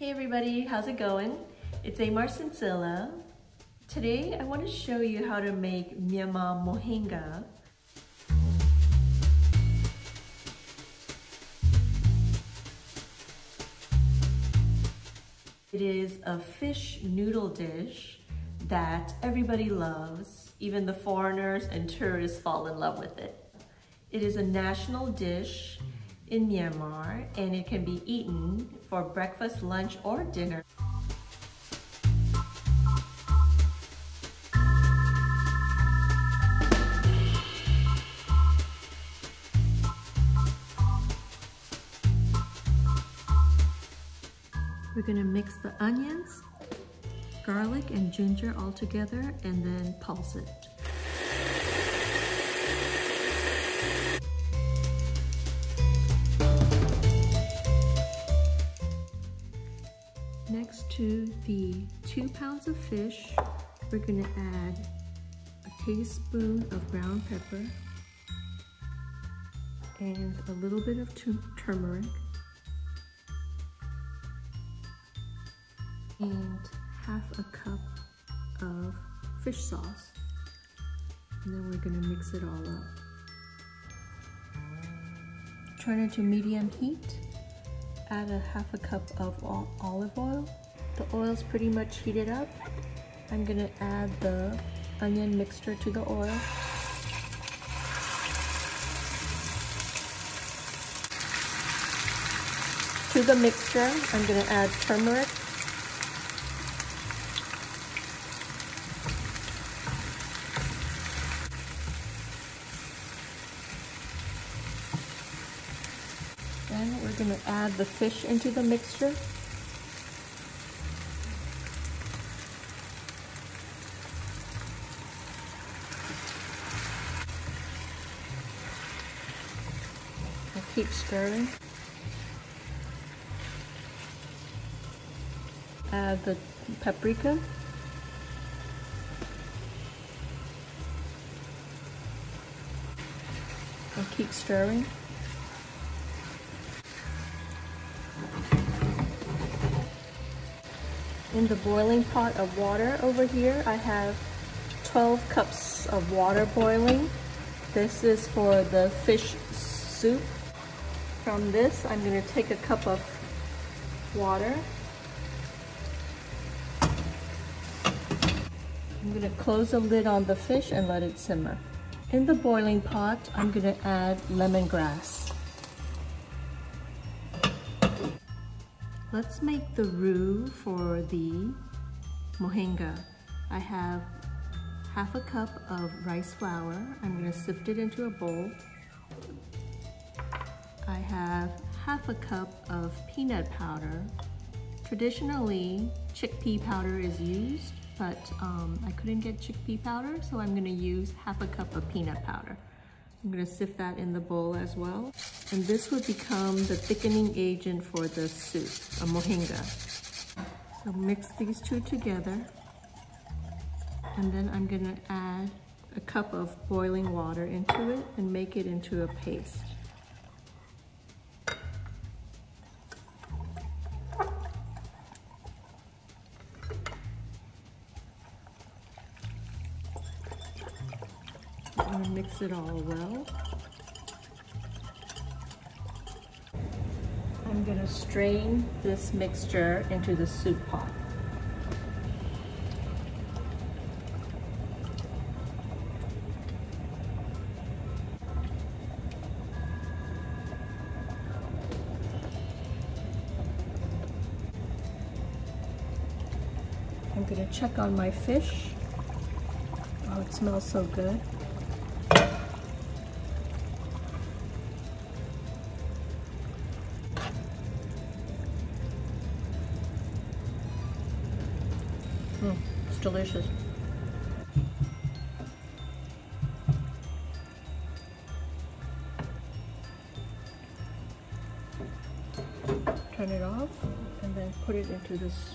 Hey everybody, how's it going? It's Amar Sincilla. Today I want to show you how to make Myanmar Mohinga. It is a fish noodle dish that everybody loves. Even the foreigners and tourists fall in love with it. It is a national dish in Myanmar and it can be eaten for breakfast, lunch, or dinner. We're gonna mix the onions, garlic, and ginger all together and then pulse it. Next to the 2 pounds of fish, we're gonna add a tablespoon of ground pepper and a little bit of turmeric and half a cup of fish sauce. And then we're gonna mix it all up. Turn it to medium heat. Add a half a cup of olive oil. The oil's pretty much heated up. I'm gonna add the onion mixture to the oil. To the mixture, I'm gonna add turmeric. Then we're going to add the fish into the mixture. I'll keep stirring. Add the paprika. I'll keep stirring. In the boiling pot of water over here, I have 12 cups of water boiling. This is for the fish soup. From this, I'm going to take a cup of water. I'm going to close the lid on the fish and let it simmer. In the boiling pot, I'm going to add lemongrass. Let's make the roux for the mohinga. I have half a cup of rice flour. I'm going to sift it into a bowl. I have half a cup of peanut powder. Traditionally, chickpea powder is used, but I couldn't get chickpea powder, so I'm going to use half a cup of peanut powder. I'm going to sift that in the bowl as well. And this will become the thickening agent for the soup, a mohinga. So mix these two together. And then I'm going to add a cup of boiling water into it and make it into a paste. I'm going to mix it all well. I'm going to strain this mixture into the soup pot. I'm going to check on my fish. Oh, it smells so good. It's delicious. Turn it off and then put it into this.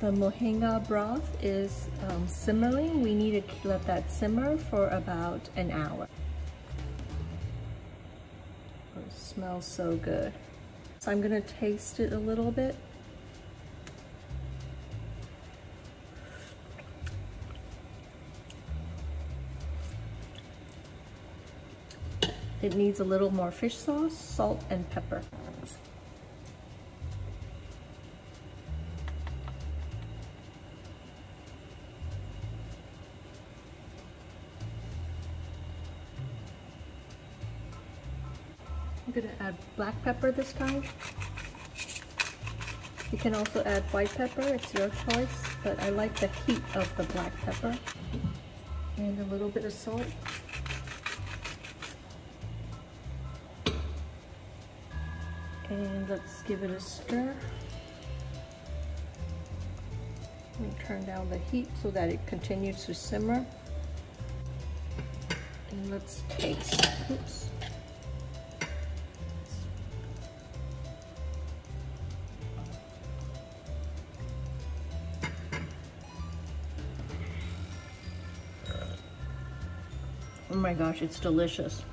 The Mohinga broth is simmering. We need to let that simmer for about an hour. Oh, it smells so good. So I'm gonna taste it a little bit. It needs a little more fish sauce, salt, and pepper. I'm gonna add black pepper this time. You can also add white pepper, it's your choice, but I like the heat of the black pepper. And a little bit of salt. And let's give it a stir. Let me turn down the heat so that it continues to simmer. And let's taste. Oops. Oh my gosh, it's delicious.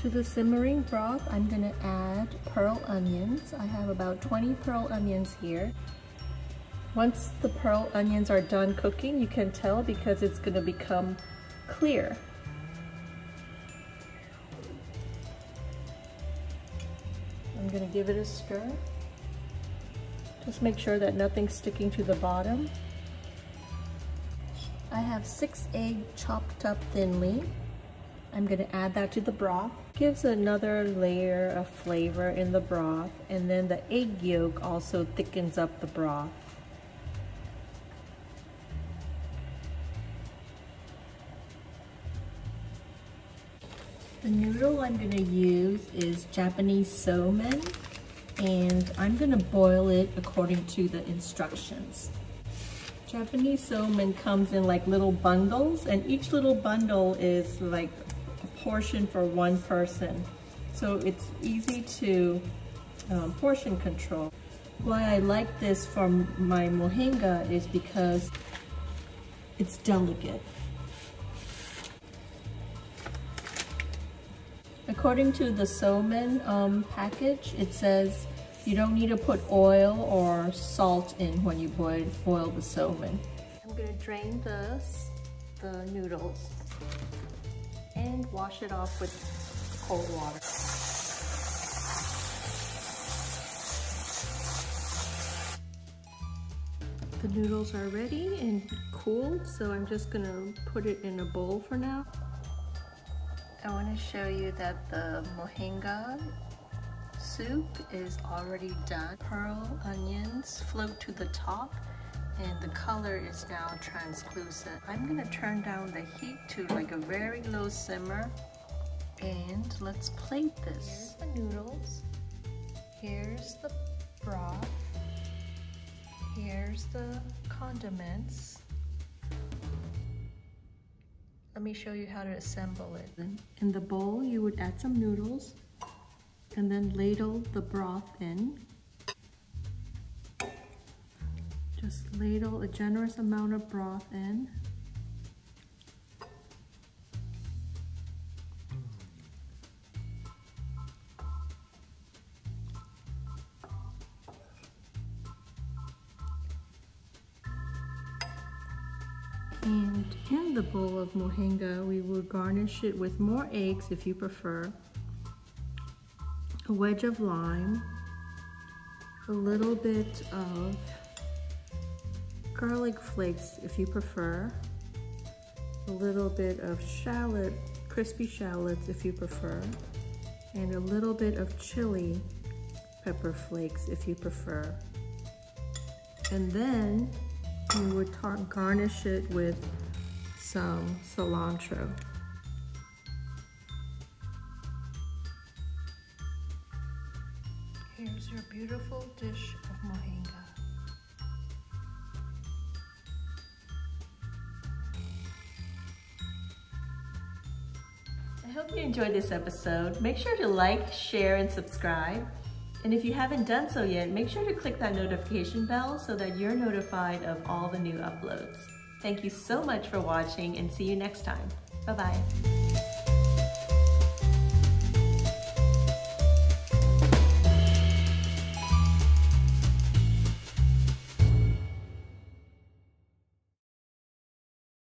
To the simmering broth, I'm gonna add pearl onions. I have about 20 pearl onions here. Once the pearl onions are done cooking, you can tell because it's gonna become clear. I'm gonna give it a stir. Just make sure that nothing's sticking to the bottom. I have 6 eggs chopped up thinly. I'm gonna add that to the broth. Gives another layer of flavor in the broth, and then the egg yolk also thickens up the broth. The noodle I'm gonna use is Japanese SOMEN, and I'm gonna boil it according to the instructions. Japanese SOMEN comes in like little bundles, and each little bundle is like portion for one person, so it's easy to portion control. Why I like this from my Mohinga is because it's delicate. According to the SOMEN package, it says you don't need to put oil or salt in when you boil the SOMEN. I'm gonna drain the noodles and wash it off with cold water. The noodles are ready and cooled, so I'm just gonna put it in a bowl for now. I want to show you that the Mohinga soup is already done. Pearl onions float to the top, and the color is now translucent. I'm gonna turn down the heat to like a very low simmer, and let's plate this. Here's the noodles, here's the broth, here's the condiments. Let me show you how to assemble it. In the bowl, you would add some noodles and then ladle the broth in. Just ladle a generous amount of broth in. And in the bowl of Mohinga, we will garnish it with more eggs if you prefer, a wedge of lime, a little bit of garlic flakes if you prefer, a little bit of shallot, crispy shallots if you prefer, and a little bit of chili pepper flakes if you prefer. And then you would garnish it with some cilantro. Here's your beautiful dish of Mohinga. I hope you enjoyed this episode. Make sure to like, share, and subscribe. And if you haven't done so yet, make sure to click that notification bell so that you're notified of all the new uploads. Thank you so much for watching and see you next time. Bye-bye.